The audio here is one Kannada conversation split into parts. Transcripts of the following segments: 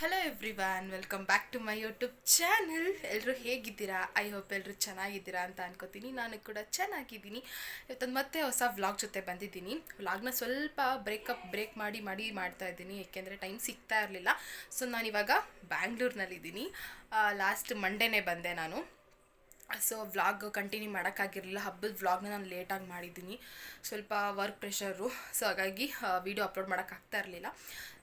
Hello everyone, welcome back to my YouTube channel. ಎಲ್ಲರೂ ಹೇಗಿದ್ದೀರಾ? ಐ ಹೋಪ್ ಎಲ್ಲರೂ ಚೆನ್ನಾಗಿದ್ದೀರಾ ಅಂತ ಅನ್ಕೋತೀನಿ. ನಾನು ಕೂಡ ಚೆನ್ನಾಗಿದ್ದೀನಿ. ಇವತ್ತೊಂದು ಮತ್ತೆ ಹೊಸ ವ್ಲಾಗ್ ಜೊತೆ ಬಂದಿದ್ದೀನಿ. ವ್ಲಾಗ್ನ ಸ್ವಲ್ಪ ಬ್ರೇಕ್ ಮಾಡಿ ಮಾಡ್ತಾ ಇದ್ದೀನಿ, ಏಕೆಂದರೆ ಟೈಮ್ ಸಿಗ್ತಾ ಇರಲಿಲ್ಲ. ಸೊ ನಾನಿವಾಗ ಬ್ಯಾಂಗ್ಳೂರ್ನಲ್ಲಿದ್ದೀನಿ. ಲಾಸ್ಟ್ ಮಂಡೇನೇ ಬಂದೆ ನಾನು. ಸೊ ವ್ಲಾಗ್ ಕಂಟಿನ್ಯೂ ಮಾಡೋಕ್ಕಾಗಿರಲಿಲ್ಲ. ಹಬ್ಬದ ವ್ಲಾಗ್ನ ನಾನು ಲೇಟಾಗಿ ಮಾಡಿದ್ದೀನಿ, ಸ್ವಲ್ಪ ವರ್ಕ್ ಪ್ರೆಷರು. ಸೊ ಹಾಗಾಗಿ ವೀಡಿಯೋ ಅಪ್ಲೋಡ್ ಮಾಡೋಕ್ಕಾಗ್ತಾ ಇರಲಿಲ್ಲ.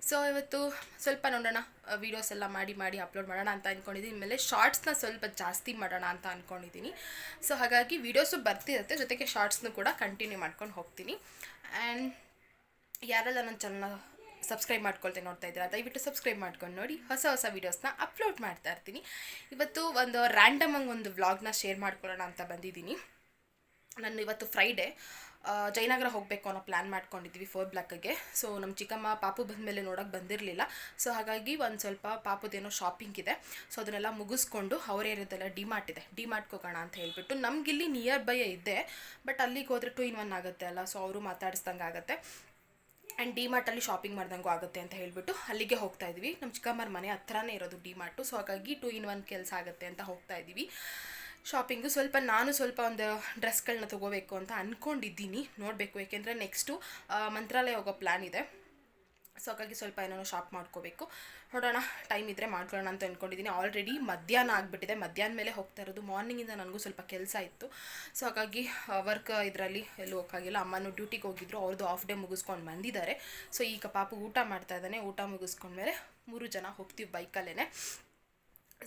ಸೊ ಇವತ್ತು ಸ್ವಲ್ಪ ನೋಡೋಣ, ವೀಡಿಯೋಸ್ ಎಲ್ಲ ಮಾಡಿ ಅಪ್ಲೋಡ್ ಮಾಡೋಣ ಅಂತ ಅಂದ್ಕೊಂಡಿದ್ದೀನಿ. ಆಮೇಲೆ ಶಾರ್ಟ್ಸ್ನ ಸ್ವಲ್ಪ ಜಾಸ್ತಿ ಮಾಡೋಣ ಅಂತ ಅಂದ್ಕೊಂಡಿದ್ದೀನಿ. ಸೊ ಹಾಗಾಗಿ ವೀಡಿಯೋಸು ಬರ್ತಿರುತ್ತೆ, ಜೊತೆಗೆ ಶಾರ್ಟ್ಸ್ನು ಕೂಡ ಕಂಟಿನ್ಯೂ ಮಾಡ್ಕೊಂಡು ಹೋಗ್ತೀನಿ. ಆ್ಯಂಡ್ ಯಾರೆಲ್ಲ ನನ್ನ ಚಾನಲ್ನ ಸಬ್ಸ್ಕ್ರೈಬ್ ಮಾಡ್ಕೊಳ್ತೇನೆ ನೋಡ್ತಾ ಇದ್ದೀರಾ, ದಯವಿಟ್ಟು ಸಬ್ಸ್ಕ್ರೈಬ್ ಮಾಡ್ಕೊಂಡು ನೋಡಿ. ಹೊಸ ವೀಡಿಯೋಸ್ನ ಅಪ್ಲೋಡ್ ಮಾಡ್ತಾ ಇರ್ತೀನಿ. ಇವತ್ತು ಒಂದು ರ್ಯಾಂಡಮಾಗಿ ಒಂದು ವ್ಲಾಗ್ನ ಶೇರ್ ಮಾಡ್ಕೊಳ್ಳೋಣ ಅಂತ ಬಂದಿದ್ದೀನಿ. ನಾನು ಇವತ್ತು ಫ್ರೈಡೇ ಜಯನಗರ ಹೋಗಬೇಕು ಅನ್ನೋ ಪ್ಲ್ಯಾನ್ ಮಾಡ್ಕೊಂಡಿದ್ದೀವಿ 4 ಬ್ಲಾಕ್ಗೆ. ಸೊ ನಮ್ಮ ಚಿಕ್ಕಮ್ಮ ಪಾಪು ಬಂದಮೇಲೆ ನೋಡೋಕ್ಕೆ ಬಂದಿರಲಿಲ್ಲ. ಸೊ ಹಾಗಾಗಿ ಒಂದು ಸ್ವಲ್ಪ ಪಾಪುದೇನೋ ಶಾಪಿಂಗ್ ಇದೆ. ಸೊ ಅದನ್ನೆಲ್ಲ ಮುಗಿಸ್ಕೊಂಡು ಅವ್ರ ಏರಿಯಾದೆಲ್ಲ ಡಿಮಾರ್ಟ್ಗೆ ಹೋಗೋಣ ಅಂತ ಹೇಳ್ಬಿಟ್ಟು. ನಮಗಿಲ್ಲಿ ನಿಯರ್ ಬೈ ಇದೆ, ಬಟ್ ಅಲ್ಲಿಗೆ ಹೋದರೆ 2 in 1 ಆಗುತ್ತೆ ಅಲ್ಲ. ಸೊ ಅವರು ಮಾತಾಡಿಸ್ದಂಗೆ ಆಗುತ್ತೆ ಆ್ಯಂಡ್ ಡಿಮಾರ್ಟಲ್ಲಿ ಶಾಪಿಂಗ್ ಮಾಡ್ದಂಗೂ ಆಗುತ್ತೆ ಅಂತ ಹೇಳ್ಬಿಟ್ಟು ಅಲ್ಲಿಗೆ ಹೋಗ್ತಾ ಇದ್ವಿ. ನಮ್ಮ ಚಿಕ್ಕಮ್ಮರ ಮನೆ ಹತ್ರನೇ ಇರೋದು ಡಿಮಾರ್ಟು. ಸೊ ಹಾಗಾಗಿ 2 in 1 ಕೆಲಸ ಆಗುತ್ತೆ ಅಂತ ಹೋಗ್ತಾ ಇದ್ದೀವಿ ಶಾಪಿಂಗು. ನಾನು ಸ್ವಲ್ಪ ಒಂದು ಡ್ರೆಸ್ಗಳನ್ನ ತೊಗೋಬೇಕು ಅಂತ ಅಂದ್ಕೊಂಡಿದ್ದೀನಿ, ನೋಡಬೇಕು. ಏಕೆಂದರೆ ನೆಕ್ಸ್ಟು ಮಂತ್ರಾಲಯ ಹೋಗೋ ಪ್ಲ್ಯಾನ್ ಇದೆ. ಸೊ ಹಾಗಾಗಿ ಸ್ವಲ್ಪ ಏನೋ ಶಾಪ್ ಮಾಡ್ಕೋಬೇಕು. ನೋಡೋಣ, ಟೈಮ್ ಇದ್ದರೆ ಮಾಡ್ಕೊಳ್ಳೋಣ ಅಂತ ಅಂದ್ಕೊಂಡಿದ್ದೀನಿ. ಆಲ್ರೆಡಿ ಮಧ್ಯಾಹ್ನ ಆಗಿಬಿಟ್ಟಿದೆ. ಮಧ್ಯಾಹ್ನ ಮೇಲೆ ಹೋಗ್ತಾ ಇರೋದು. ಮಾರ್ನಿಂಗಿಂದ ನನಗೂ ಸ್ವಲ್ಪ ಕೆಲಸ ಇತ್ತು. ಸೊ ಹಾಗಾಗಿ ವರ್ಕ್ ಇದರಲ್ಲಿ ಎಲ್ಲೂ ಹೋಗೋಕ್ಕಾಗಿಲ್ಲ. ಅಮ್ಮನೂ ಡ್ಯೂಟಿಗೆ ಹೋಗಿದ್ರು, ಅವ್ರದ್ದು ಆಫ್ ಡೇ ಮುಗಿಸ್ಕೊಂಡು ಬಂದಿದ್ದಾರೆ. ಸೊ ಈಗ ಪಾಪು ಊಟ ಮಾಡ್ತಾ ಇದ್ದಾನೆ. ಊಟ ಮುಗಿಸ್ಕೊಂಡ್ಮೇಲೆ 3 ಜನ ಹೋಗ್ತೀವಿ ಬೈಕಲ್ಲೇ.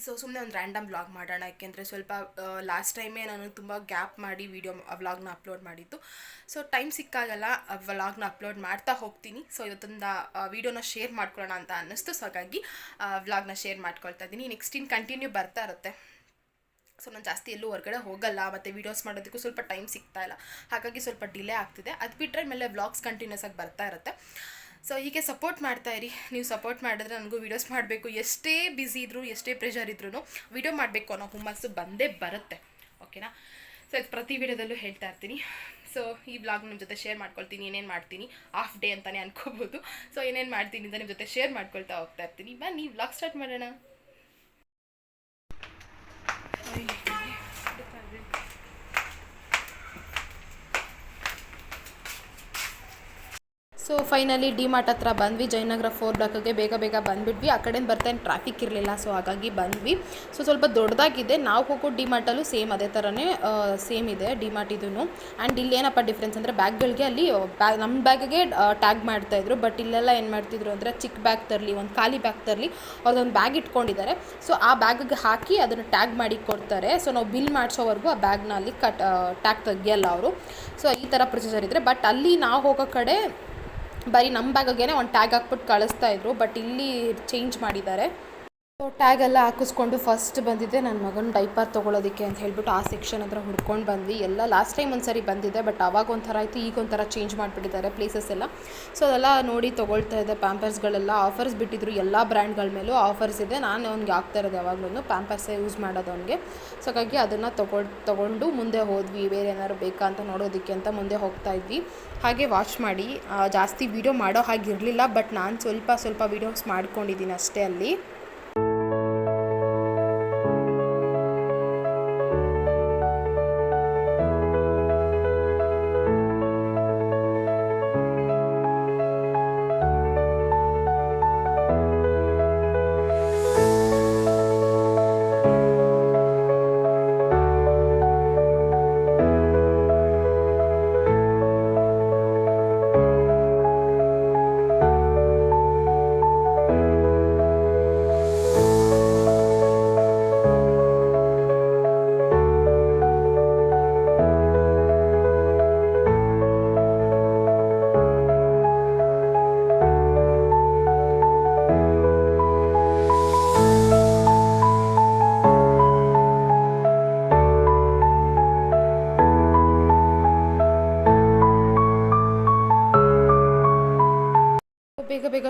ಸೊ ಸುಮ್ಮನೆ ಒಂದು ರ್ಯಾಂಡಮ್ ವ್ಲಾಗ್ ಮಾಡೋಣ, ಏಕೆಂದರೆ ಸ್ವಲ್ಪ ಲಾಸ್ಟ್ ಟೈಮೇ ನಾನು ತುಂಬ ಗ್ಯಾಪ್ ಮಾಡಿ ವ್ಲಾಗ್ನ ಅಪ್ಲೋಡ್ ಮಾಡಿದ್ದು. ಸೊ ಟೈಮ್ ಸಿಕ್ಕಾಗಲ್ಲ ವ್ಲಾಗ್ನ ಅಪ್ಲೋಡ್ ಮಾಡ್ತಾ ಹೋಗ್ತೀನಿ. ಸೊ ಇವತ್ತೊಂದು ವೀಡಿಯೋನ ಶೇರ್ ಮಾಡ್ಕೊಳ್ಳೋಣ ಅಂತ ಅನ್ನಿಸ್ತು. ಸೊ ಹಾಗಾಗಿ ವ್ಲಾಗ್ನ ಶೇರ್ ಮಾಡ್ಕೊಳ್ತಾ ಇದ್ದೀನಿ. ನೆಕ್ಸ್ಟ್ ಕಂಟಿನ್ಯೂ ಬರ್ತಾ ಇರುತ್ತೆ. ಸೊ ನಾನು ಜಾಸ್ತಿ ಎಲ್ಲೂ ಹೊರಗಡೆ ಹೋಗಲ್ಲ, ಮತ್ತು ವೀಡಿಯೋಸ್ ಮಾಡೋದಕ್ಕೂ ಸ್ವಲ್ಪ ಟೈಮ್ ಸಿಗ್ತಾ ಇಲ್ಲ. ಹಾಗಾಗಿ ಸ್ವಲ್ಪ ಡಿಲೇ ಆಗ್ತಿದೆ. ಅದು ಬಿಟ್ಟರೆ ಮೇಲೆ ವ್ಲಾಗ್ಸ್ ಕಂಟಿನ್ಯೂಸ್ ಆಗಿ ಬರ್ತಾ ಇರುತ್ತೆ. ಸೊ ಹೀಗೆ ಸಪೋರ್ಟ್ ಮಾಡ್ತಾಯಿರಿ. ನೀವು ಸಪೋರ್ಟ್ ಮಾಡಿದ್ರೆ ನನಗೂ ವೀಡಿಯೋಸ್ ಮಾಡಬೇಕು, ಎಷ್ಟೇ ಬ್ಯುಸಿ ಇದ್ದರೂ ಎಷ್ಟೇ ಪ್ರೆಷರ್ ಇದ್ರೂ ವೀಡಿಯೋ ಮಾಡಬೇಕು ಅನ್ನೋ ಹುಮ್ಮಸ್ಸು ಬಂದೇ ಬರುತ್ತೆ. ಓಕೆನಾ? ಸೊ ಇದು ಪ್ರತಿ ವೀಡಿಯೋದಲ್ಲೂ ಹೇಳ್ತಾ ಇರ್ತೀನಿ. ಸೊ ಈ ವ್ಲಾಗ್ ನಿಮ್ಮ ಜೊತೆ ಶೇರ್ ಮಾಡ್ಕೊಳ್ತೀನಿ. ಏನೇನು ಮಾಡ್ತೀನಿ, ಆಫ್ ಡೇ ಅಂತಲೇ ಅನ್ಕೋಬೋದು. ಸೊ ಏನೇನು ಮಾಡ್ತೀನಿ ಅಂತ ನಿಮ್ಮ ಜೊತೆ ಶೇರ್ ಮಾಡ್ಕೊಳ್ತಾ ಹೋಗ್ತಾ ಇರ್ತೀನಿ. ಬನ್ನಿ ವ್ಲಾಗ್ ಸ್ಟಾರ್ಟ್ ಮಾಡೋಣ. ಸೊ ಫೈನಲಿ ಡಿಮಾರ್ಟ್ ಹತ್ರ ಬಂದ್ವಿ. ಜಯನಗರ 4 ಬ್ಲಾಕ್ಗೆ ಬೇಗ ಬಂದುಬಿಟ್ವಿ. ಆ ಕಡೆಯಿಂದ ಬರ್ತಾನೆ ಟ್ರಾಫಿಕ್ ಇರಲಿಲ್ಲ. ಸೊ ಹಾಗಾಗಿ ಬಂದ್ವಿ. ಸೊ ಸ್ವಲ್ಪ ದೊಡ್ಡದಾಗಿದೆ. ನಾವು ಹೋಗೋ ಡಿಮಾರ್ಟಲ್ಲೂ ಸೇಮ್ ಅದೇ ಥರನೇ ಸೇಮ್ ಇದೆ ಡಿಮಾರ್ಟ್ ಇದೂ. ಆ್ಯಂಡ್ ಇಲ್ಲಿ ಏನಪ್ಪ ಡಿಫ್ರೆನ್ಸ್ ಅಂದರೆ ಬ್ಯಾಗ್ಗಳಿಗೆ ಅಲ್ಲಿ ನಮ್ಮ ಬ್ಯಾಗಿಗೆ ಟ್ಯಾಗ್ ಮಾಡ್ತಾಯಿದ್ರು. ಬಟ್ ಇಲ್ಲೆಲ್ಲ ಏನು ಮಾಡ್ತಿದ್ರು ಅಂದರೆ ಚಿಕ್ಕ ಬ್ಯಾಗ್ ತರಲಿ, ಒಂದು ಖಾಲಿ ಬ್ಯಾಗ್ ತರಲಿ, ಅವ್ರದ್ದೊಂದು ಬ್ಯಾಗ್ ಇಟ್ಕೊಂಡಿದ್ದಾರೆ. ಸೊ ಆ ಬ್ಯಾಗಿಗೆ ಹಾಕಿ ಅದನ್ನು ಟ್ಯಾಗ್ ಮಾಡಿ ಕೊಡ್ತಾರೆ. ಸೊ ನಾವು ಬಿಲ್ ಮಾಡಿಸೋವರೆಗೂ ಆ ಬ್ಯಾಗ್ನ ಅಲ್ಲಿ ಟ್ಯಾಗ್ ತೆಗಿಯಲ್ಲ ಅವರು. ಸೊ ಈ ಥರ ಪ್ರೊಸೀಜರ್ ಇದ್ದರೆ, ಬಟ್ ಅಲ್ಲಿ ನಾವು ಹೋಗೋ ಕಡೆ ಬರೀ ನಮ್ಮ ಬ್ಯಾಗೇ ಒಂದು ಟ್ಯಾಗ್ ಹಾಕ್ಬಿಟ್ಟು ಕಳಿಸ್ತಾಯಿದ್ರು. ಬಟ್ ಇಲ್ಲಿ ಚೇಂಜ್ ಮಾಡಿದ್ದಾರೆ. ಸೊ ಟ್ಯಾಗ್ ಎಲ್ಲ ಹಾಕಿಸ್ಕೊಂಡು ಫಸ್ಟ್ ಬಂದಿದ್ದೆ ನನ್ನ ಮಗನ ಡೈಪರ್ ತೊಗೊಳೋದಕ್ಕೆ ಅಂತ ಹೇಳ್ಬಿಟ್ಟು ಆ ಸೆಕ್ಷನ್ ಹತ್ರ ಹುಡ್ಕೊಂಡು ಬಂದ್ವಿ. ಎಲ್ಲ ಲಾಸ್ಟ್ ಟೈಮ್ ಒಂದು ಸರಿ ಬಂದಿದ್ದೆ, ಬಟ್ ಆವಾಗ ಒಂಥರ ಆಯಿತು, ಈಗ ಒಂಥರ ಚೇಂಜ್ ಮಾಡಿಬಿಟ್ಟಿದ್ದಾರೆ ಪ್ಲೇಸಸ್ ಎಲ್ಲ. ಸೊ ಅದೆಲ್ಲ ನೋಡಿ ತೊಗೊಳ್ತಾ ಇದ್ದೆ. ಪ್ಯಾಂಪರ್ಸ್ಗಳೆಲ್ಲ ಆಫರ್ಸ್ ಬಿಟ್ಟಿದ್ರು, ಎಲ್ಲ ಬ್ರ್ಯಾಂಡ್ಗಳ ಮೇಲೂ ಆಫರ್ಸ್ ಇದೆ. ನಾನು ಅವ್ನಿಗೆ ಆಗ್ತಾ ಇರೋದು ಯಾವಾಗಲೂ ಪ್ಯಾಂಪರ್ಸೇ ಯೂಸ್ ಮಾಡೋದು ಅವನಿಗೆ. ಸೊ ಹಾಗಾಗಿ ಅದನ್ನು ತೊಗೊಂಡು ಮುಂದೆ ಹೋದ್ವಿ. ಬೇರೆ ಏನಾದ್ರು ಬೇಕಾ ಅಂತ ನೋಡೋದಕ್ಕೆ ಅಂತ ಮುಂದೆ ಹೋಗ್ತಾ ಇದ್ವಿ. ಹಾಗೆ ವಾಚ್ ಮಾಡಿ ಜಾಸ್ತಿ ವೀಡಿಯೋ ಮಾಡೋ ಹಾಗಿರಲಿಲ್ಲ, ಬಟ್ ನಾನು ಸ್ವಲ್ಪ ವೀಡಿಯೋಸ್ ಮಾಡ್ಕೊಂಡಿದ್ದೀನಿ ಅಷ್ಟೇ ಅಲ್ಲಿ.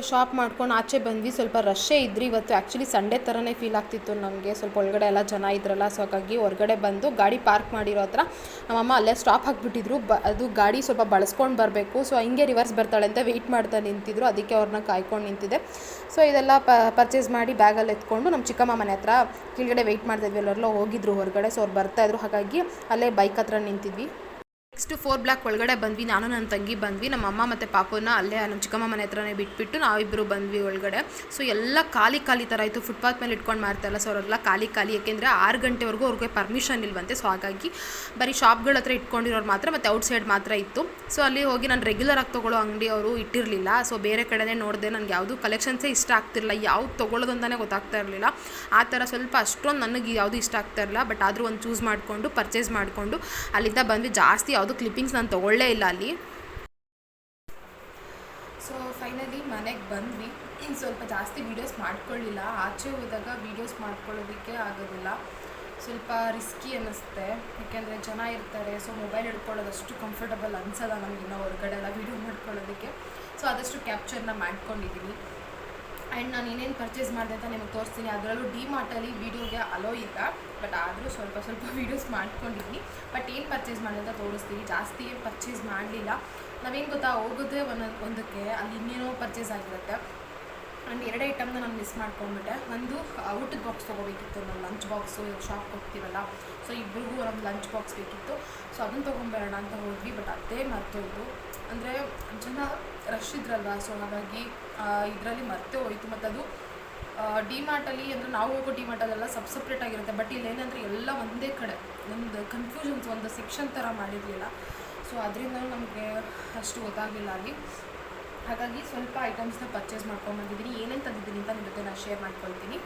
ಶಾಪ್ ಮಾಡ್ಕೊಂಡು ಆಚೆ ಬಂದ್ವಿ. ಸ್ವಲ್ಪ ರಶ್ಶೇ ಇದ್ರಿ ಇವತ್ತು. ಆ್ಯಕ್ಚುಲಿ ಸಂಡೇ ಥರನೇ ಫೀಲ್ ಆಗ್ತಿತ್ತು ನಮಗೆ. ಸ್ವಲ್ಪ ಒಳಗಡೆ ಎಲ್ಲ ಜನ ಇದ್ರಲ್ಲ, ಸೊ ಹಾಗಾಗಿ ಹೊರಗಡೆ ಬಂದು ಗಾಡಿ ಪಾರ್ಕ್ ಮಾಡಿರೋ ಹತ್ರ ನಮ್ಮಮ್ಮ ಅಲ್ಲೇ ಸ್ಟಾಪ್ ಹಾಕ್ಬಿಟ್ಟಿದ್ರು. ಅದು ಗಾಡಿ ಸ್ವಲ್ಪ ಬಳಸ್ಕೊಂಡು ಬರಬೇಕು, ಸೊ ಹಿಂಗೆ ರಿವರ್ಸ್ ಬರ್ತಾಳೆ ಅಂತ ವೆಯ್ಟ್ ಮಾಡ್ತಾ ನಿಂತಿದ್ರು. ಅದಕ್ಕೆ ಅವ್ರನ್ನ ಕಾಯ್ಕೊಂಡು ನಿಂತಿದ್ದೆ. ಸೊ ಇದೆಲ್ಲ ಪರ್ಚೇಸ್ ಮಾಡಿ ಬ್ಯಾಗಲ್ಲಿ ಎತ್ಕೊಂಡು ನಮ್ಮ ಚಿಕ್ಕಮ್ಮ ಮನೆ ಹತ್ರ ಕೆಳಗಡೆ ವೆಯ್ಟ್ ಮಾಡ್ತಾಯಿದ್ವಿ. ಎಲ್ಲರೆಲ್ಲ ಹೋಗಿದ್ರು ಹೊರಗಡೆ, ಸೊ ಅವ್ರು ಬರ್ತಾಯಿದ್ರು. ಹಾಗಾಗಿ ಅಲ್ಲೇ ಬೈಕ್ ಹತ್ರ ನಿಂತಿದ್ವಿ. ನೆಕ್ಸ್ಟ್ 4 ಬ್ಲಾಕ್ ಒಳಗಡೆ ಬಂದ್ವಿ. ನಾನು ನನ್ನ ತಂಗಿ ಬಂದ್ವಿ. ನಮ್ಮ ಅಮ್ಮ ಮತ್ತು ಪಾಪುನ ಅಲ್ಲೇ ನಮ್ಮ ಚಿಕ್ಕಮ್ಮ ಮನೆ ಹತ್ರನೇ ಬಿಟ್ಬಿಟ್ಟು ನಾವಿಬ್ಬರು ಬಂದ್ವಿ ಒಳಗಡೆ. ಸೊ ಎಲ್ಲ ಖಾಲಿ ಥರ ಇತ್ತು. ಫುಟ್ಪಾತ್ ಮೇಲೆ ಇಟ್ಕೊಂಡು ಮಾಡ್ತಾರಲ್ಲ, ಸೊ ಅವರೆಲ್ಲ ಖಾಲಿ. ಯಾಕೆಂದರೆ 6 ಗಂಟೆವರೆಗೂ ಅವ್ರಿಗೆ ಪರ್ಮಿಷನ್ ಇಲ್ವಂತೆ. ಸೊ ಹಾಗಾಗಿ ಬರೀ ಶಾಪ್ಗಳ ಹತ್ರ ಇಟ್ಕೊಂಡಿರೋರು ಮಾತ್ರ, ಮತ್ತು ಔಟ್ಸೈಡ್ ಮಾತ್ರ ಇತ್ತು. ಸೊ ಅಲ್ಲಿ ಹೋಗಿ ನಾನು ರೆಗ್ಯುಲರ್ ಆಗಿ ತೊಗೊಳ್ಳೋ ಅಂಗಡಿ ಅವರು ಇಟ್ಟಿರಲಿಲ್ಲ. ಸೊ ಬೇರೆ ಕಡೆನೇ ನೋಡಿದೆ. ನನಗೆ ಯಾವುದು ಕಲೆಕ್ಷನ್ಸೇ ಇಷ್ಟ ಆಗ್ತಿರಲಿಲ್ಲ, ಯಾವ್ದು ತೊಗೊಳ್ಳೋದು ಅಂತಲೇ ಗೊತ್ತಾಗ್ತಾ ಇರಲಿಲ್ಲ. ಆ ಥರ ಸ್ವಲ್ಪ ಅಷ್ಟೊಂದು ನನಗೆ ಯಾವುದು ಇಷ್ಟ ಆಗ್ತಾ ಇರಲಿಲ್ಲ. ಬಟ್ ಆದರೂ ಒಂದು ಚೂಸ್ ಮಾಡಿಕೊಂಡು ಪರ್ಚೇಸ್ ಮಾಡಿಕೊಂಡು ಅಲ್ಲಿಂದ ಬಂದ್ವಿ. ಜಾಸ್ತಿ ಯಾವುದು ಕ್ಲಿಪ್ಪಿಂಗ್ಸ್ ನಾನು ತೊಗೊಳ್ಳೇ ಇಲ್ಲ ಅಲ್ಲಿ. ಸೊ ಫೈನಲಿ ಮನೆಗೆ ಬಂದ್ವಿ. ಸ್ವಲ್ಪ ಜಾಸ್ತಿ ವೀಡಿಯೋಸ್ ಮಾಡ್ಕೊಳ್ಳಿಲ್ಲ. ಆಚೆ ಹೋದಾಗ ವೀಡಿಯೋಸ್ ಮಾಡ್ಕೊಳ್ಳೋದಕ್ಕೆ ಆಗೋದಿಲ್ಲ, ಸ್ವಲ್ಪ ರಿಸ್ಕಿ ಅನ್ನಿಸುತ್ತೆ. ಯಾಕೆಂದರೆ ಜನ ಇರ್ತಾರೆ. ಸೊ ಮೊಬೈಲ್ ಹಿಡ್ಕೊಳ್ಳೋದು ಅಷ್ಟು ಕಂಫರ್ಟಬಲ್ ಅನ್ಸಲ್ಲ ನಮಗಿನ್ನ ಹೊರಗಡೆ ಎಲ್ಲ ವೀಡಿಯೋ ಮಾಡ್ಕೊಳ್ಳೋದಕ್ಕೆ. ಸೊ ಆದಷ್ಟು ಕ್ಯಾಪ್ಚರ್ನ ಮಾಡ್ಕೊಂಡಿದ್ದೀನಿ. ಆ್ಯಂಡ್ ನಾನು ಏನೇನು ಪರ್ಚೇಸ್ ಮಾಡಿದೆ ಅಂತ ನಿಮಗೆ ತೋರಿಸ್ತೀನಿ. ಅದರಲ್ಲೂ ಡಿ-ಮಾರ್ಟಲ್ಲಿ ವೀಡಿಯೋಗೆ ಅಲೋ ಇಲ್ಲ, ಬಟ್ ಆದರೂ ಸ್ವಲ್ಪ ವೀಡಿಯೋಸ್ ಮಾಡ್ಕೊಂಡಿದ್ದೀನಿ. ಬಟ್ ಏನು ಪರ್ಚೇಸ್ ಮಾಡಿದೆ ಅಂತ ತೋರಿಸ್ತೀನಿ. ಜಾಸ್ತಿ ಏನು ಪರ್ಚೇಸ್ ಮಾಡಲಿಲ್ಲ. ನಾವೇನು ಗೊತ್ತಾ, ಹೋಗೋದೇ ಒಂದಕ್ಕೆ ಅಲ್ಲಿ ಇನ್ನೇನೋ ಪರ್ಚೇಸ್ ಆಗಿರುತ್ತೆ. ಆ್ಯಂಡ್ 2 ಐಟಮ್ನ ನಾನು ಮಿಸ್ ಮಾಡ್ಕೊಂಡ್ಬಿಟ್ಟೆ. ಒಂದು ಊಟದ ಬಾಕ್ಸ್ ತೊಗೋಬೇಕಿತ್ತು, ನಮ್ಮ ಲಂಚ್ ಬಾಕ್ಸು. ಶಾಪ್ಗೆ ಹೋಗ್ತೀವಲ್ಲ, ಸೊ ಇಬ್ಬರಿಗೂ ಒಂದು ಲಂಚ್ ಬಾಕ್ಸ್ ಬೇಕಿತ್ತು. ಸೊ ಅದನ್ನು ತೊಗೊಂಬರೋಣ ಅಂತ ಹೋದ್ವಿ, ಬಟ್ ಅದೇ ಮರ್ತೋಯ್ತು. ಅಂದರೆ ಜನ ರಶ್ ಇದ್ರಲ್ವ, ಸೊ ಹಾಗಾಗಿ ಇದರಲ್ಲಿ ಮರ್ತೇ ಹೋಯಿತು. ಮತ್ತು ಅದು ಡಿ-ಮಾರ್ಟಲ್ಲಿ ಅಂದರೆ ನಾವು ಹೋಗೋ ಡಿ-ಮಾರ್ಟಲ್ಲೆಲ್ಲ ಸಪ್ರೇಟ್ ಆಗಿರುತ್ತೆ. ಬಟ್ ಇಲ್ಲೇನಂದರೆ ಎಲ್ಲ ಒಂದೇ ಕಡೆ, ಒಂದು ಕನ್ಫ್ಯೂಷನ್ಸ್, ಒಂದು ಸೆಕ್ಷನ್ ಥರ ಮಾಡಿರಲಿಲ್ಲ. ಸೊ ಅದರಿಂದ ನಮಗೆ ಅಷ್ಟು ಗೊತ್ತಾಗಲಿಲ್ಲ ಅಲ್ಲಿ. ಹಾಗಾಗಿ ಸ್ವಲ್ಪ ಐಟಮ್ಸ್ನ ಪರ್ಚೇಸ್ ಮಾಡ್ಕೊಂಡ್ಬಂದಿದ್ದೀನಿ. ಏನೇನು ತಂದಿದ್ದೀನಿ ಅಂತ ನಿಮ್ಮ ಜೊತೆ ನಾನು ಶೇರ್ ಮಾಡ್ಕೊಳ್ತೀನಿ.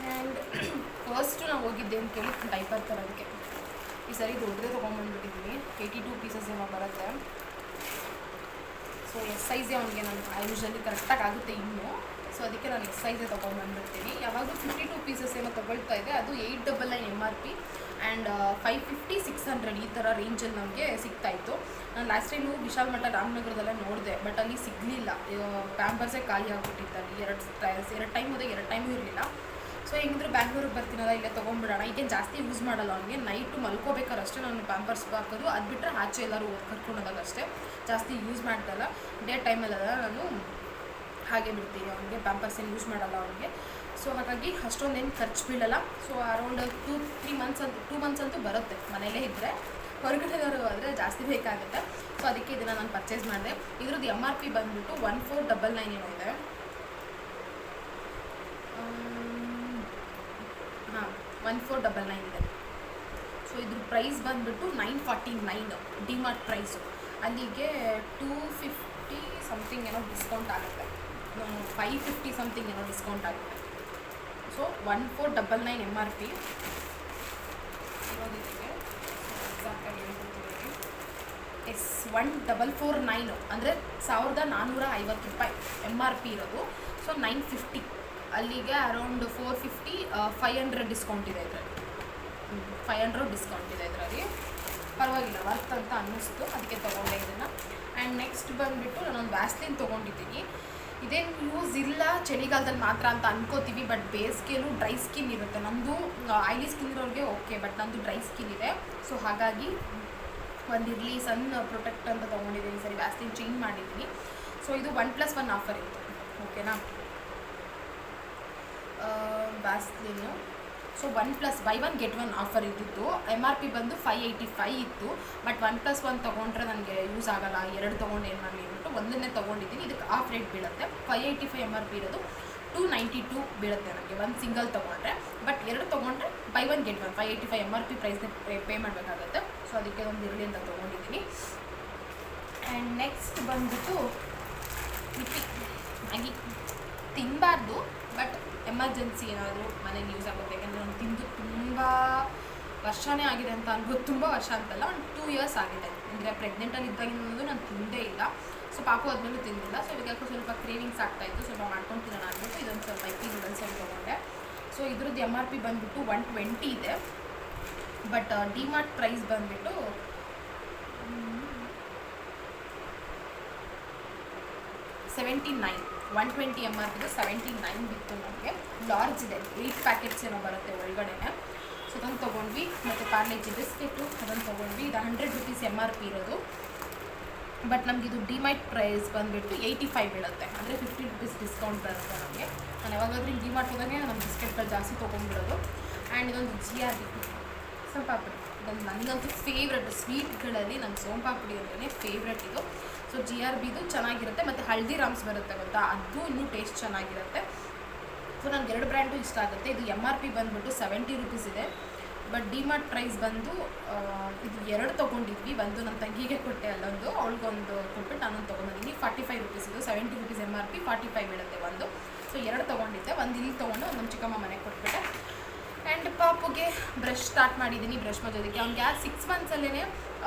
ಆ್ಯಂಡ್ ಫಸ್ಟು ನಾವು ಹೋಗಿದ್ದೆ ಅಂತ ಕೇಳಿ ಡೈಪರ್ ತರೋದಕ್ಕೆ. ಈ ಸರಿ ದೊಡ್ಡದೇ ತೊಗೊಂಡ್ಬಂದ್ಬಿಟ್ಟಿದ್ದೀನಿ. 82 ಪೀಸಸ್ ಏನೋ ಬರುತ್ತೆ. ಸೊ ಎಸ್ ಸೈಜೇ ಅವನಿಗೆ ನಾನು ಯೂಶಲಿ ಕರೆಕ್ಟಾಗಿ ಆಗುತ್ತೆ ಇನ್ನೂ. ಸೊ ಅದಕ್ಕೆ ನಾನು ಎಸ್ ಸೈಜೇ ತೊಗೊಂಡ್ಬಂದ್ಬಿಡ್ತೀನಿ. ಯಾವಾಗಲೂ 52 ಪೀಸಸ್ ಏನೋ ತೊಗೊಳ್ತಾ ಇದೆ. ಅದು 899 MRP ಆ್ಯಂಡ್ 550, 600 ಈ ಥರ ರೇಂಜಲ್ಲಿ ನಮಗೆ ಸಿಗ್ತಾಯಿತ್ತು. ನಾನು ಲಾಸ್ಟ್ ಟೈಮು ವಿಶಾಲ್ ಮಠ ರಾಮನಗರದಲ್ಲೇ ನೋಡಿದೆ, ಬಟ್ ಅಲ್ಲಿ ಸಿಗಲಿಲ್ಲ. ಪ್ಯಾಂಪರ್ಸೇ ಖಾಲಿ ಆಗಿಬಿಟ್ಟಿತ್ತು ಅಲ್ಲಿ. 2 ಟೈಮ್ ಹೋದೆ, 2 ಟೈಮೂ ಇರಲಿಲ್ಲ. ಸೊ ಹೆಂಗಿದ್ರು ಬ್ಯಾಂಗ್ಳೂರಿಗೆ ಬರ್ತೀನಲ್ಲ, ಇಲ್ಲೇ ತೊಗೊಂಡ್ಬಿಡೋಣ. ಈಗೇನು ಜಾಸ್ತಿ ಯೂಸ್ ಮಾಡಲ್ಲ ಅವನಿಗೆ. ನೈಟು ಮಲ್ಕೋಬೇಕಾದ್ರೆ ಅಷ್ಟೇ ನಾನು ಪ್ಯಾಂಪರ್ಸ್ ಹಾಕೋದು. ಅದು ಬಿಟ್ಟರೆ ಆಚೆ ಎಲ್ಲರೂ ಕರ್ಕೊಂಡೋದಾಗ ಅಷ್ಟೇ, ಜಾಸ್ತಿ ಯೂಸ್ ಮಾಡ್ತಾಯಿಲ್ಲ. ಡೇ ಟೈಮಲ್ಲೆಲ್ಲ ನಾನು ಹಾಗೆ ಬಿಡ್ತೀನಿ. ಅವನಿಗೆ ಪ್ಯಾಂಪರ್ಸ್ ಏನು ಯೂಸ್ ಮಾಡಲ್ಲ ಅವನಿಗೆ. ಸೊ ಹಾಗಾಗಿ ಅಷ್ಟೊಂದೇನು ಖರ್ಚು ಬೀಳಲ್ಲ. ಸೊ ಅರೌಂಡ್ 2 ಮಂತ್ಸ್ ಅಂತೂ ಬರುತ್ತೆ ಮನೇಲೇ ಇದ್ದರೆ. ಹೊರಗಡೆದವರು ಆದರೆ ಜಾಸ್ತಿ ಬೇಕಾಗುತ್ತೆ. ಸೊ ಅದಕ್ಕೆ ಇದನ್ನು ನಾನು ಪರ್ಚೇಸ್ ಮಾಡಿದೆ. ಇದ್ರದ್ದು MRP ಬಂದುಬಿಟ್ಟು 1499 ಏನೋ ಇದೆ. 1499 ಇದೆ. ಸೊ ಇದ್ರ ಪ್ರೈಸ್ ಬಂದುಬಿಟ್ಟು 949 ಡಿ-ಮಾರ್ಟ್ ಪ್ರೈಸು. ಅಲ್ಲಿಗೆ 250 ಸಮಥಿಂಗ್ ಏನೋ ಡಿಸ್ಕೌಂಟ್ ಆಗುತ್ತೆ, 550 ಸಮಥಿಂಗ್ ಏನೋ ಡಿಸ್ಕೌಂಟ್ ಆಗುತ್ತೆ. ಸೊ 1499 MRP ಇರೋದಕ್ಕೆ ಎಕ್ಸಾಕ್ಟಾಗಿ ಹೇಳ್ಕೊಡ್ತೀನಿ. 1449 ಅಂದರೆ 1450 ರೂಪಾಯಿ MRP ಇರೋದು. ಸೊ 950, ಅಲ್ಲಿಗೆ ಅರೌಂಡ್ 450, 500 ಡಿಸ್ಕೌಂಟ್ ಇದೆ ಇದರಲ್ಲಿ. 500 ಡಿಸ್ಕೌಂಟ್ ಇದೆ ಇದರಲ್ಲಿ. ಪರವಾಗಿಲ್ಲ, ವರ್ತ್ ಅಂತ ಅನ್ನಿಸ್ತು, ಅದಕ್ಕೆ ತೊಗೊಂಡೆ ಇದನ್ನು. ಆ್ಯಂಡ್ ನೆಕ್ಸ್ಟ್ ಬಂದುಬಿಟ್ಟು ನಾನೊಂದು ವ್ಯಾಸ್ಲಿನ್ ತೊಗೊಂಡಿದ್ದೀನಿ. ಇದೇನು ಯೂಸ್ ಇಲ್ಲ, ಚಳಿಗಾಲದಲ್ಲಿ ಮಾತ್ರ ಅಂತ ಅನ್ಕೋತೀವಿ, ಬಟ್ ಬೇಸಿಗೆಯಲ್ಲೂ ಡ್ರೈ ಸ್ಕಿನ್ ಇರುತ್ತೆ. ನಮ್ಮದು ಆಯ್ಲಿ ಸ್ಕಿನ್ ಇರೋರಿಗೆ ಓಕೆ, ಬಟ್ ನಮ್ಮದು ಡ್ರೈ ಸ್ಕಿನ್ ಇದೆ. ಸೊ ಹಾಗಾಗಿ ಒಂದಿರಲಿ ಸನ್ ಪ್ರೊಟೆಕ್ಟ್ ಅಂತ ತೊಗೊಂಡಿದ್ದೀನಿ. ಸರಿ, ವ್ಯಾಸ್ಲಿನ್ ಚೇಂಜ್ ಮಾಡಿದ್ದೀನಿ. ಸೊ ಇದು 1+1 ಆಫರ್ ಇತ್ತು, ಓಕೆನಾ. ವ್ಯಾಸ್ಲಿನ್ನು ಸೊ 1+ ಬೈ 1 ಗೆಟ್ 1 ಆಫರ್ ಇದ್ದಿತ್ತು. MRP ಬಂದು 585 ಇತ್ತು, ಬಟ್ 1+1 ತೊಗೊಂಡ್ರೆ ನನಗೆ ಯೂಸ್ ಆಗೋಲ್ಲ, 2 ತೊಗೊಂಡು ಏನು ಮಾಡಲಿ ಅಂದ್ಬಿಟ್ಟು ಒಂದನ್ನೇ ತೊಗೊಂಡಿದ್ದೀನಿ. ಇದಕ್ಕೆ ಆಫ್ ರೇಟ್ ಬೀಳುತ್ತೆ. 585 MRP ಇರೋದು 292 ಬೀಳುತ್ತೆ ನನಗೆ ಒಂದು ಸಿಂಗಲ್ ತೊಗೊಂಡ್ರೆ. ಬಟ್ 2 ತೊಗೊಂಡ್ರೆ ಬೈ 1 ಗೆಟ್ 1, 585 MRP ಪ್ರೈಸ್ನ ಪೇ ಮಾಡಬೇಕಾಗುತ್ತೆ. ಸೊ ಅದಕ್ಕೆ ಒಂದು ಇರಲಿ ಅಂತ ತೊಗೊಂಡಿದ್ದೀನಿ. ಆ್ಯಂಡ್ ನೆಕ್ಸ್ಟ್ ಬಂದುಬಿಟ್ಟು ಮ್ಯಾಗಿ ತಿನ್ನಬಾರ್ದು, ಬಟ್ ಎಮರ್ಜೆನ್ಸಿ ಏನಾದರೂ ಮನೇಲಿ ಯೂಸ್ ಆಗುತ್ತೆ. ಯಾಕೆಂದರೆ ನಾನು ತಿಂದು ತುಂಬ ವರ್ಷನೇ ಆಗಿದೆ ಅಂತ ಅನ್ಬೋದು. ತುಂಬ ವರ್ಷ ಅಂತಲ್ಲ, ಒಂದು 2 ಇಯರ್ಸ್ ಆಗಿದೆ. ಅಂದರೆ ಪ್ರೆಗ್ನೆಂಟಲ್ಲಿ ಇದ್ದಾಗಿಂದು ನಾನು ತಿಂದೇ ಇಲ್ಲ. ಸೊ ಪಾಪು ಆದಮೇಲೂ ತಿಂದಿಲ್ಲ. ಸೊ ಇವಾಗ ಸ್ವಲ್ಪ ಕ್ರೇವಿಂಗ್ಸ್ ಆಗ್ತಾಯಿತ್ತು, ಸ್ವಲ್ಪ ಮಾಡ್ಕೊಂಡು ತಿನ್ನೋಣ ಅಂದ್ಬಿಟ್ಟು ಇದೊಂದು ಸ್ವಲ್ಪ ಇಪ್ಪಿ ನೂಡಲ್ಸ್ ಅಂತ ತೊಗೊಂಡೆ. ಸೊ ಇದ್ರದ್ದು MRP ಬಂದುಬಿಟ್ಟು 120 ಇದೆ, ಬಟ್ ಡಿ-ಮಾರ್ಟ್ ಪ್ರೈಸ್ ಬಂದುಬಿಟ್ಟು 79, 120 MRP 79 ಬಿತ್ತು ನಮಗೆ. ಲಾರ್ಜ್ ಇದೆ, 8 ಪ್ಯಾಕೆಟ್ಸ್ ಏನೋ ಬರುತ್ತೆ ಒಳಗಡೆನೆ. ಸೊ ಅದನ್ನು ತೊಗೊಂಡ್ವಿ. ಮತ್ತು ಪಾರ್ಲೇಜಿ ಬಿಸ್ಕೆಟು ಅದನ್ನು ತೊಗೊಂಡ್ವಿ. ಇದು 100 ರೂಪೀಸ್ MRP ಇರೋದು. ಬಟ್ ನಮಗಿದು ಡಿಮಾರ್ಟ್ ಪ್ರೈಸ್ ಬಂದುಬಿಟ್ಟು 85 ಬೀಳುತ್ತೆ, ಅಂದರೆ 50 ರೂಪೀಸ್ ಡಿಸ್ಕೌಂಟ್ ಬರುತ್ತೆ ನಮಗೆ. ನಾನು ಯಾವಾಗಾದ್ರೂ ಡಿಮಾರ್ಟ್ ಹೋದಾಗೆ ನಮ್ಮ ಬಿಸ್ಕೆಟ್ಗಳು ಜಾಸ್ತಿ ತೊಗೊಂಡ್ಬಿಡೋದು. ಆ್ಯಂಡ್ ಇದೊಂದು GRB ಸೋಂಪಾಪುಡಿ, ಇದೊಂದು ನನಗಂತೂ ಫೇವ್ರೆಟ್ ಸ್ವೀಟ್ಗಳಲ್ಲಿ. ನನ್ನ ಸೋಂಪಾಪುಡಿ ಅಂದ್ರೆ ಫೇವ್ರೆಟ್ ಇದು. ಸೊ GRBದು ಚೆನ್ನಾಗಿರುತ್ತೆ. ಮತ್ತು ಹಲ್ದಿರಾಮ್ಸ್ ಬರುತ್ತೆ ಗೊತ್ತಾ, ಅದು ಇನ್ನೂ ಟೇಸ್ಟ್ ಚೆನ್ನಾಗಿರುತ್ತೆ. ಸೊ ನನಗೆ 2 ಬ್ರ್ಯಾಂಡು ಇಷ್ಟ ಆಗುತ್ತೆ. ಇದು MRP ಬಂದುಬಿಟ್ಟು 70 ರೂಪೀಸ್ ಇದೆ. ಬಟ್ ಡಿಮಾರ್ಟ್ ಪ್ರೈಸ್ ಬಂದು ಇದು 2 ತೊಗೊಂಡಿದ್ವಿ. ಒಂದು ನನ್ನ ತಂಗಿಗೆ ಕೊಟ್ಟೆ, ಅಲ್ಲೊಂದು ಅವಳಿಗೊಂದು ಕೊಟ್ಬಿಟ್ಟು ನಾನೊಂದು ತೊಗೊಂಡಿದ್ದೀನಿ. 45 ರೂಪೀಸ್ ಇದು, 70 ರೂಪೀಸ್ MRP, 45 ಬೀಳುತ್ತೆ ಒಂದು. ಸೊ 2 ತೊಗೊಂಡಿದ್ದೆ. ಒಂದು ಇಲ್ಲಿ ತೊಗೊಂಡು ಒಂದು ನಮ್ಮ ಚಿಕ್ಕಮ್ಮ ಮನೆಗೆ ಕೊಟ್ಬಿಟ್ಟೆ. ಆ್ಯಂಡ್ ಪಾಪುಗೆ ಬ್ರಷ್ ಸ್ಟಾರ್ಟ್ ಮಾಡಿದ್ದೀನಿ, ಬ್ರಷ್ ಮಾಡೋದಕ್ಕೆ. ಅವ್ನಿಗೆ 6 ಮಂತ್ಸಲ್ಲೇ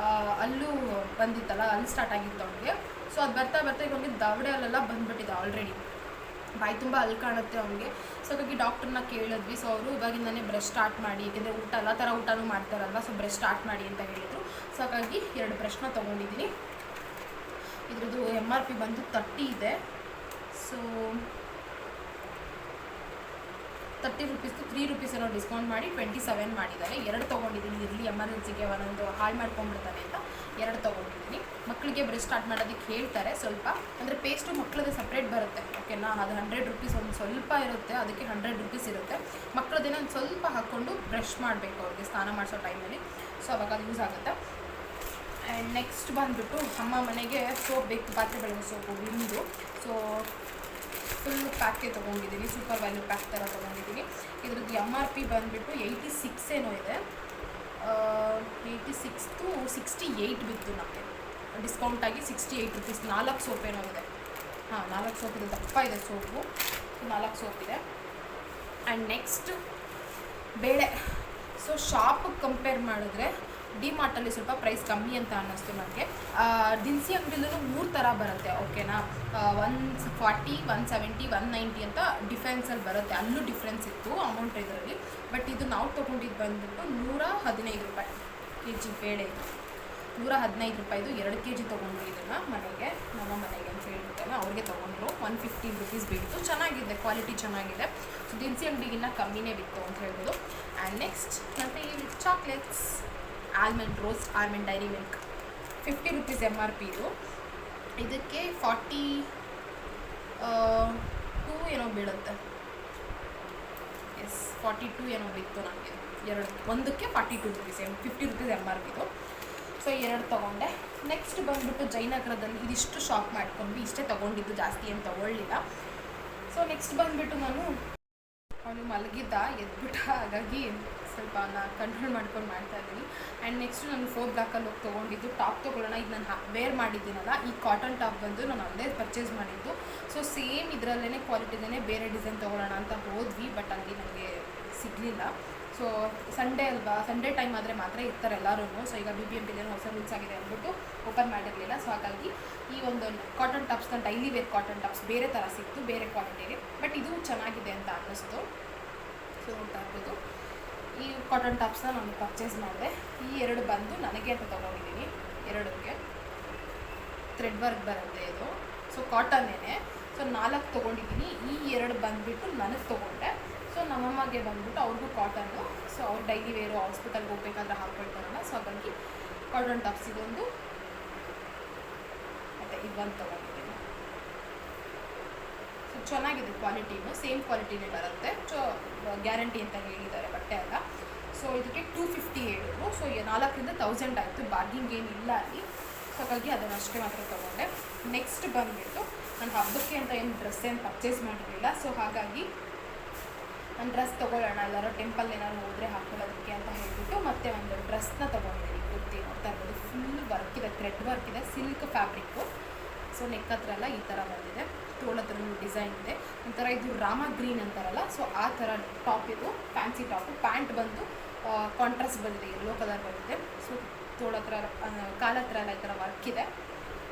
ಅಲ್ಲೂ ಬಂದಿತ್ತಲ್ಲ, ಅಲ್ಲಿ ಸ್ಟಾರ್ಟ್ ಆಗಿತ್ತು ಅವ್ನಿಗೆ. ಸೊ ಅದು ಬರ್ತಾ ಈಗ ಅವ್ನಿಗೆ ದವಡೆ ಅಲ್ಲೆಲ್ಲ ಬಂದುಬಿಟ್ಟಿದೆ ಆಲ್ರೆಡಿ, ಬಾಯಿ ತುಂಬ ಅಲ್ಲಿ ಕಾಣುತ್ತೆ ಅವನಿಗೆ. ಸೊ ಹಾಗಾಗಿ ಡಾಕ್ಟ್ರನ್ನ ಕೇಳಿದ್ವಿ. ಸೊ ಅವರು ಇವಾಗಿಂದನೇ ಬ್ರಷ್ ಸ್ಟಾರ್ಟ್ ಮಾಡಿ, ಏಕೆಂದರೆ ಊಟ ಎಲ್ಲ ಥರ ಊಟನೂ ಮಾಡ್ತಾರಲ್ವ, ಸೊ ಬ್ರಷ್ ಸ್ಟಾರ್ಟ್ ಮಾಡಿ ಅಂತ ಹೇಳಿದರು. ಸೊ ಹಾಗಾಗಿ 2 ಬ್ರಷ್ನ ತೊಗೊಂಡಿದ್ದೀನಿ. ಇದ್ರದ್ದು MRP ಬಂದು 30 ಇದೆ. ಸೊ 30 ರೂಪೀಸ್ದು 3 ರೂಪೀಸ್ ಏನೋ ಡಿಸ್ಕೌಂಟ್ ಮಾಡಿ 27 ಮಾಡಿದ್ದಾರೆ. 2 ತೊಗೊಂಡಿದ್ದೀನಿ, ಇರಲಿ ಎಮರ್ಜೆನ್ಸಿಗೆ ಒಂದೊಂದು ಹಾಳು ಮಾಡ್ಕೊಂಡ್ಬಿಡ್ತಾನೆ ಅಂತ 2 ತೊಗೊಂಡಿದ್ದೀನಿ. ಮಕ್ಕಳಿಗೆ ಬ್ರಷ್ ಸ್ಟಾರ್ಟ್ ಮಾಡೋದಕ್ಕೆ ಹೇಳ್ತಾರೆ ಸ್ವಲ್ಪ, ಅಂದರೆ ಪೇಸ್ಟು ಮಕ್ಕಳದೇ ಸಪ್ರೇಟ್ ಬರುತ್ತೆ, ಓಕೆನಾ. ಅದು 100 ರೂಪೀಸ್ ಒಂದು ಸ್ವಲ್ಪ ಇರುತ್ತೆ, ಅದಕ್ಕೆ 100 ರೂಪೀಸ್ ಇರುತ್ತೆ. ಮಕ್ಕಳದೇನೋ ಒಂದು ಸ್ವಲ್ಪ ಹಾಕ್ಕೊಂಡು ಬ್ರಷ್ ಮಾಡಬೇಕು ಅವ್ರಿಗೆ ಸ್ನಾನ ಮಾಡಿಸೋ ಟೈಮಲ್ಲಿ. ಸೊ ಅವಾಗ ಅದು ಯೂಸ್ ಆಗುತ್ತೆ. ಆ್ಯಂಡ್ ನೆಕ್ಸ್ಟ್ ಬಂದುಬಿಟ್ಟು ಅಮ್ಮ ಮನೆಗೆ ಸೋಪ್ ಬೇಕು, ಪಾತ್ರೆ ಬೆಳಗ್ಗೆ ಸೋಪು ವಿಮ್ದು. ಸೊ ಫುಲ್ ಪ್ಯಾಕೆ ತೊಗೊಂಡಿದ್ದೀನಿ, ಸೂಪರ್ ವ್ಯಾಲ್ಯೂ ಪ್ಯಾಕ್ ಥರ ತೊಗೊಂಡಿದ್ದೀನಿ. ಇದ್ರದ್ದು MRP ಬಂದುಬಿಟ್ಟು 86 ಏನೋ ಇದೆ. 86 to 68 ಬಿತ್ತು ನಮಗೆ, ಡಿಸ್ಕೌಂಟಾಗಿ 68 ರೂಪೀಸ್. 4 ಸೋಪ್ ಏನೋ ಇದೆ. ಹಾಂ, 4 ಸೋಪ್ ಇದೆ, ದಪ್ಪ ಇದೆ ಸೋಪು, 4 ಸೋಪ್ ಇದೆ. ಆ್ಯಂಡ್ ನೆಕ್ಸ್ಟ್ ಬೇಳೆ. ಸೊ ಶಾಪಿಗೆ ಕಂಪೇರ್ ಮಾಡಿದ್ರೆ ಡಿಮಾರ್ಟಲ್ಲಿ ಸ್ವಲ್ಪ ಪ್ರೈಸ್ ಕಮ್ಮಿ ಅಂತ ಅನ್ನಿಸ್ತು ನನಗೆ. ದಿನಸಿ ಅಂಗಡಿಲೂ 3 ಥರ ಬರುತ್ತೆ, ಓಕೆನಾ. 140, 170, 190 ಅಂತ ಡಿಫ್ರೆನ್ಸಲ್ಲಿ ಬರುತ್ತೆ. ಅಲ್ಲೂ ಡಿಫ್ರೆನ್ಸ್ ಇತ್ತು ಅಮೌಂಟ್ ಇದರಲ್ಲಿ. ಬಟ್ ಇದು ನಾವು ತೊಗೊಂಡಿದ್ದು ಬಂದುಬಿಟ್ಟು 115 ರೂಪಾಯಿ kg ಬೇಳೆ. ಇದು 115 ರೂಪಾಯಿದು 2 kg ತೊಗೊಂಡ್ರು. ಇದನ್ನು ಮನೆಗೆ, ನಮ್ಮ ಮನೆಗೆ ಅಂತ ಹೇಳ್ಬಿಟ್ಟಲ್ಲ, ಅವ್ರಿಗೆ ತೊಗೊಂಡ್ರು. 115 ರೂಪೀಸ್ ಬೀಳ್ತು. ಚೆನ್ನಾಗಿದೆ, ಕ್ವಾಲಿಟಿ ಚೆನ್ನಾಗಿದೆ. ಸೊ ದಿನಸಿ ಅಂಗಡಿಗಿನ್ನ ಕಮ್ಮಿನೇ ಬಿತ್ತು ಅಂತ ಹೇಳ್ಬೋದು. ಆ್ಯಂಡ್ ನೆಕ್ಸ್ಟ್ ಮತ್ತು chocolates, almond roast, almond dairy milk 50 rupees MRP ಇದು. ಇದಕ್ಕೆ 42 ಏನೋ ಬೀಳುತ್ತೆ. 42 ಏನೋ ಬಿತ್ತು ನನಗೆ. ಒಂದಕ್ಕೆ 42 ರೂಪೀಸ್, 50 ರೂಪೀಸ್ MRP ಇದು. ಸೊ 2 ತೊಗೊಂಡೆ. ನೆಕ್ಸ್ಟ್ ಬಂದುಬಿಟ್ಟು ಜಯನಗರದಲ್ಲಿ ಇದಿಷ್ಟು ಶಾಪ್ ಮಾಡ್ಕೊಂಡ್ವಿ. ಇಷ್ಟೇ ತೊಗೊಂಡಿದ್ದು, ಜಾಸ್ತಿ ಏನು ತೊಗೊಳ್ಳಿಲ್ಲ. ಸೊ ನೆಕ್ಸ್ಟ್ ಬಂದುಬಿಟ್ಟು ನಾನು ಅವನು ಮಲಗಿದ್ದ, ಎದ್ಬಿಟ್ಟ, ಹಾಗಾಗಿ ಸ್ವಲ್ಪ ನಾನು ಕಂಟ್ರೋಲ್ ಮಾಡ್ಕೊಂಡು ಮಾಡ್ತಾಯಿದ್ದೀನಿ. ಆ್ಯಂಡ್ ನೆಕ್ಸ್ಟು ನಾನು 4 ಬ್ಲಾಕಲ್ಲಿ ಹೋಗಿ ತೊಗೊಂಡಿದ್ದು ಟಾಪ್ ತೊಗೊಳ್ಳೋಣ. ಇದು ನಾನು ವೇರ್ ಮಾಡಿದ್ದೀನಲ್ಲ, ಈ ಕಾಟನ್ ಟಾಪ್ ಬಂದು ನಾನು ಅಲ್ಲೇ ಪರ್ಚೇಸ್ ಮಾಡಿದ್ದು. ಸೊ ಸೇಮ್ ಇದರಲ್ಲೇ ಕ್ವಾಲಿಟಿದೇ ಬೇರೆ ಡಿಸೈನ್ ತೊಗೊಳ್ಳೋಣ ಅಂತ ಹೋದ್ವಿ, ಬಟ್ ಅಲ್ಲಿ ನನಗೆ ಸಿಗಲಿಲ್ಲ. ಸೊ ಸಂಡೇ ಅಲ್ವಾ, ಸಂಡೇ ಟೈಮ್ ಆದರೆ ಮಾತ್ರ ಇರ್ತಾರೆ ಎಲ್ಲರೂ. ಸೊ ಈಗ BBMPಲೇನೋ ಹೊಸ ರೂಲ್ಸ್ ಆಗಿದೆ ಅಂದ್ಬಿಟ್ಟು ಓಪನ್ ಮಾಡಿರಲಿಲ್ಲ. ಸೊ ಹಾಗಾಗಿ ಈ ಒಂದು ಕಾಟನ್ ಟಾಪ್ಸ್ನ ಡೈಲಿ ವೇರ್ ಕಾಟನ್ ಟಾಪ್ಸ್ ಬೇರೆ ಥರ ಸಿಕ್ತು, ಬೇರೆ ಕ್ವಾಲಿಟಿಗೆ. ಬಟ್ ಇದು ಚೆನ್ನಾಗಿದೆ ಅಂತ ಅನ್ನಿಸ್ತು. ಸೊ ನೋಡ್ತಾ ಇರ್ಬೋದು, ಈ ಕಾಟನ್ ಟಾಪ್ಸ್ನ ನಾನು ಪರ್ಚೇಸ್ ಮಾಡಿದೆ. ಈ 2 ಬಂದು ನನಗೆ ಅಂತ ತೊಗೊಂಡಿದ್ದೀನಿ. 2ಕ್ಕೆ ಥ್ರೆಡ್ ವರ್ಕ್ ಬರುತ್ತೆ ಇದು. ಸೊ ಕಾಟನ್ನೇ. ಸೊ 4 ತೊಗೊಂಡಿದ್ದೀನಿ. ಈ 2 ಬಂದುಬಿಟ್ಟು ನನಗೆ ತೊಗೊಂಡೆ. ಸೊ ನಮ್ಮಮ್ಮಗೆ ಬಂದುಬಿಟ್ಟು ಅವ್ರಿಗೂ ಕಾಟನ್ನು. ಸೊ ಅವ್ರು ಡೈಲಿ ವೇರು ಹಾಸ್ಪಿಟಲ್ಗೆ ಹೋಗ್ಬೇಕಾದ್ರೆ ಹಾಕ್ಕೊಳ್ತಾರಲ್ಲ, ಸೊ ಹಾಗಾಗಿ ಕಾಟನ್ ಟಾಪ್ಸ್ ಇದೊಂದು, ಮತ್ತು ಇದೊಂದು ತೊಗೊಂಡಿದ್ದೀನಿ. ಸೊ ಚೆನ್ನಾಗಿದೆ, ಕ್ವಾಲಿಟಿನೂ ಸೇಮ್ ಕ್ವಾಲಿಟಿನೇ ಬರುತ್ತೆ. ಸೊ ಗ್ಯಾರಂಟಿ ಅಂತ ಹೇಳಿದ್ದಾರೆ ಬಟ್ಟೆ ಎಲ್ಲ. ಸೊ ಇದಕ್ಕೆ 250 ಹೇಳಿದ್ರು. ಸೊ 4ರಿಂದ 1000 ಆಯಿತು, ಬಾರ್ಗಿಂಗ್ ಏನಿಲ್ಲ ಅಲ್ಲಿ. ಸೊ ಹಾಗಾಗಿ ಅದನ್ನು ಅಷ್ಟೇ ಮಾತ್ರ ತೊಗೊಂಡೆ. ನೆಕ್ಸ್ಟ್ ಬಂದುಬಿಟ್ಟು ನಾನು ಹಬ್ಬಕ್ಕೆ ಅಂತ ಏನು ಡ್ರೆಸ್ ಏನು ಪರ್ಚೇಸ್ ಮಾಡಿರಲಿಲ್ಲ. ಸೊ ಹಾಗಾಗಿ ನಾನು ಡ್ರೆಸ್ ತೊಗೊಳ್ಳೋಣ, ಎಲ್ಲರೂ ಟೆಂಪಲ್ ಏನಾದ್ರು ಹೋದರೆ ಹಾಕೊಳ್ಳೋದಕ್ಕೆ ಅಂತ ಹೇಳಿಬಿಟ್ಟು ಮತ್ತೆ ಒಂದು ಡ್ರೆಸ್ನ ತೊಗೊಂಡಿದ್ದೀನಿ. ಕುರ್ತಿ ನೋಡ್ತಾ ಇರ್ಬೋದು, ಫುಲ್ ವರ್ಕ್ ಇದೆ, ಥ್ರೆಡ್ ವರ್ಕ್ ಇದೆ, ಸಿಲ್ಕ್ ಫ್ಯಾಬ್ರಿಕ್ಕು. ಸೊ ನೆಕ್ ಹತ್ರ ಎಲ್ಲ ಈ ಥರ ಬಂದಿದೆ, ತೋಳ ಹತ್ರ ಡಿಸೈನ್ ಇದೆ. ಒಂಥರ ಇದು ರಾಮ ಗ್ರೀನ್ ಅಂತಾರಲ್ಲ, ಸೊ ಆ ಥರ ಟಾಪ್ ಇದು, ಫ್ಯಾನ್ಸಿ ಟಾಪು. ಪ್ಯಾಂಟ್ ಬಂದು ಕಾಂಟ್ರಾಸ್ಟ್ ಬಂದಿದೆ, ಯೆಲ್ಲೋ ಕಲರ್ ಬಂದಿದೆ. ಸೊ ತೋಳ ಹತ್ರ, ಕಾಲ ಹತ್ರ ಎಲ್ಲ ಈ ಥರ ವರ್ಕ್ ಇದೆ.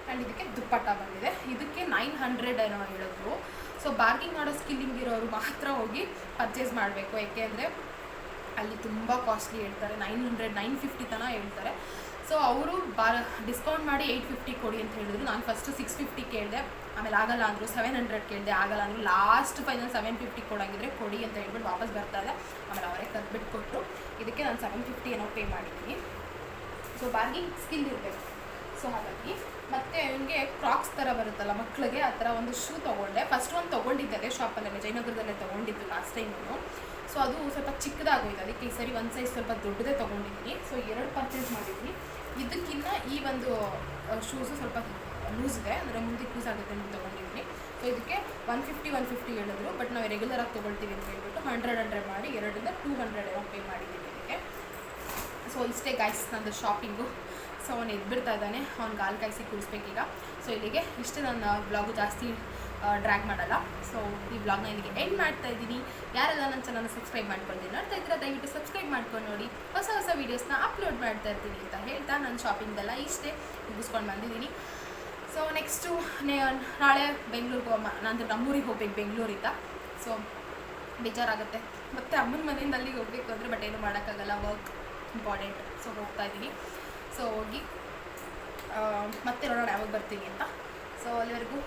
ಆ್ಯಂಡ್ ಇದಕ್ಕೆ ದುಪ್ಪಟ್ಟ ಬಂದಿದೆ. ಇದಕ್ಕೆ 900 ಏನೋ ಹೇಳಿದ್ರು. ಸೊ ಬಾರ್ಗಿಂಗ್ ಮಾಡೋ ಸ್ಕಿಲ್ಲಿಂಗ್ ಇರೋರು ಮಾತ್ರ ಹೋಗಿ ಪರ್ಚೇಸ್ ಮಾಡಬೇಕು, ಯಾಕೆಂದರೆ ಅಲ್ಲಿ ತುಂಬ ಕಾಸ್ಟ್ಲಿ ಹೇಳ್ತಾರೆ. 900, 950 ತನಕ ಹೇಳ್ತಾರೆ. ಸೊ ಅವರು ಡಿಸ್ಕೌಂಟ್ ಮಾಡಿ 850 ಕೊಡಿ ಅಂತ ಹೇಳಿದ್ರು. ನಾನು ಫಸ್ಟು 650 ಕೇಳಿದೆ. ಆಮೇಲೆ ಆಗಲ್ಲ ಅಂದರು 700 ಕೇಳಿದೆ, ಆಗಲ್ಲ ಅಂದರು. ಲಾಸ್ಟ್ ಫೈನಲ್ 750 ಕೊಡೋಂಗಿದ್ರೆ ಕೊಡಿ ಅಂತ ಹೇಳ್ಬಿಟ್ಟು ವಾಪಸ್ ಬರ್ತಾ ಇದೆ. ಆಮೇಲೆ ಅವರೇ ಕರ್ಬಿಟ್ಟು ಕೊಟ್ಟರು. ಇದಕ್ಕೆ ನಾನು 750 ಏನೋ ಪೇ ಮಾಡಿದ್ದೀನಿ. ಸೊ ಬಾರ್ಗಿಂಗ್ ಸ್ಕಿಲ್ ಇರಬೇಕು. ಸೊ ಹಾಗಾಗಿ ಮತ್ತು ನನಗೆ ಕ್ರಾಕ್ಸ್ ಥರ ಬರುತ್ತಲ್ಲ ಮಕ್ಕಳಿಗೆ, ಆ ಥರ ಒಂದು ಶೂ ತೊಗೊಂಡೆ. ಫಸ್ಟ್ ಒಂದು ತೊಗೊಂಡಿದ್ದೆ ಶಾಪಲ್ಲೇ, ಜಯನಗರದಲ್ಲೇ ತೊಗೊಂಡಿದ್ದು ಲಾಸ್ಟ್ ಟೈಮು. ಸೊ ಅದು ಸ್ವಲ್ಪ ಚಿಕ್ಕದಾಗೋಯ್ತು, ಅದಕ್ಕೆ ಈ ಸರಿ ಒಂದು ಸೈಜ್ ಸ್ವಲ್ಪ ದೊಡ್ಡದೇ ತೊಗೊಂಡಿದ್ದೀನಿ. ಸೊ 2 ಪರ್ಚೇಸ್ ಮಾಡಿದ್ದೀನಿ. ಇದಕ್ಕಿಂತ ಈ ಒಂದು ಶೂಸು ಸ್ವಲ್ಪ ಲೂಸ್ ಇದೆ, ಅಂದರೆ ಮುಂದಕ್ಕೆ ಯೂಸ್ ಆಗುತ್ತೆ ಅಂತ ತೊಗೊಂಡಿದ್ದೀನಿ. ಸೊ ಇದಕ್ಕೆ 150 ಹೇಳಿದ್ರು, ಬಟ್ ನಾವು ರೆಗ್ಯುಲರಾಗಿ ತೊಗೊಳ್ತೀವಿ ಅಂತ ಹೇಳ್ಬಿಟ್ಟು 100 ಮಾಡಿ 200 200 ಏನೋ ಪೇ ಮಾಡಿದ್ದೀನಿ ಇದಕ್ಕೆ. ಸೊ ಇಷ್ಟೇ ಗಾಯ್ಸ್ ನಂದು ಶಾಪಿಂಗು. ಸೊ ಅವನು ಎದ್ಬಿಡ್ತಾ ಇದ್ದಾನೆ, ಅವ್ನು ಕಾಲು ಕಾಯಿಸಿ ಕೂರಿಸ್ಬೇಕೀಗ. ಸೊ ಇಲ್ಲಿಗೆ ಇಷ್ಟೇ, ನನ್ನ ಬ್ಲಾಗು ಜಾಸ್ತಿ ಡ್ರ್ಯಾಗ್ ಮಾಡಲ್ಲ. ಸೊ ಈ ಬ್ಲಾಗ್ನ ಇಲ್ಲಿಗೆ ಎಂಡ್ ಮಾಡ್ತಾ ಇದ್ದೀನಿ. ಯಾರೆಲ್ಲ ನನ್ನ ಚಾನಲ್ನ ಸಬ್ಸ್ಕ್ರೈಬ್ ಮಾಡ್ಕೊಳ್ತೀನಿ ನೋಡ್ತಾ ಇದ್ದೀರಾ, ದಯವಿಟ್ಟು ಸಬ್ಸ್ಕ್ರೈಬ್ ಮಾಡ್ಕೊಂಡು ನೋಡಿ. ಹೊಸ ಹೊಸ ವೀಡಿಯೋಸ್ನ ಅಪ್ಲೋಡ್ ಮಾಡ್ತಾ ಇರ್ತೀನಿ ಅಂತ ಹೇಳ್ತಾ ನಾನು ಶಾಪಿಂಗ್ದೆಲ್ಲ ಇಷ್ಟೇ ಮುಗಿಸ್ಕೊಂಡು ಬಂದಿದ್ದೀನಿ. ಸೊ ನೆಕ್ಸ್ಟು ನಾಳೆ ಬೆಂಗಳೂರಿಗೆ ನಾನು ನಮ್ಮೂರಿಗೆ ಹೋಗ್ಬೇಕು ಬೆಂಗಳೂರಿಂದ. ಸೊ ಬೇಜಾರಾಗುತ್ತೆ, ಮತ್ತು ಅಮ್ಮನ ಮನೆಯಿಂದ ಅಲ್ಲಿಗೆ ಹೋಗಬೇಕು ಅಂದರೆ, ಬಟ್ ಏನೂ ಮಾಡೋಕ್ಕಾಗಲ್ಲ, ವರ್ಕ್ ಇಂಪಾರ್ಟೆಂಟ್. ಸೊ ಹೋಗ್ತಾ ಇದ್ದೀನಿ. ಸೊ ಹೋಗಿ ಮತ್ತೆ ನೋಡೋಣ ಯಾವಾಗ ಬರ್ತೀನಿ ಅಂತ. ಸೊ ಅಲ್ಲಿವರೆಗೂ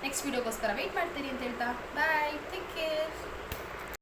ನೆಕ್ಸ್ಟ್ ವೀಡಿಯೋಗೋಸ್ಕರ ವೆಯ್ಟ್ ಮಾಡ್ತೀನಿ ಅಂತ ಹೇಳ್ತಾ ಬಾಯ್, ಥ್ಯಾಂಕ್ ಯು.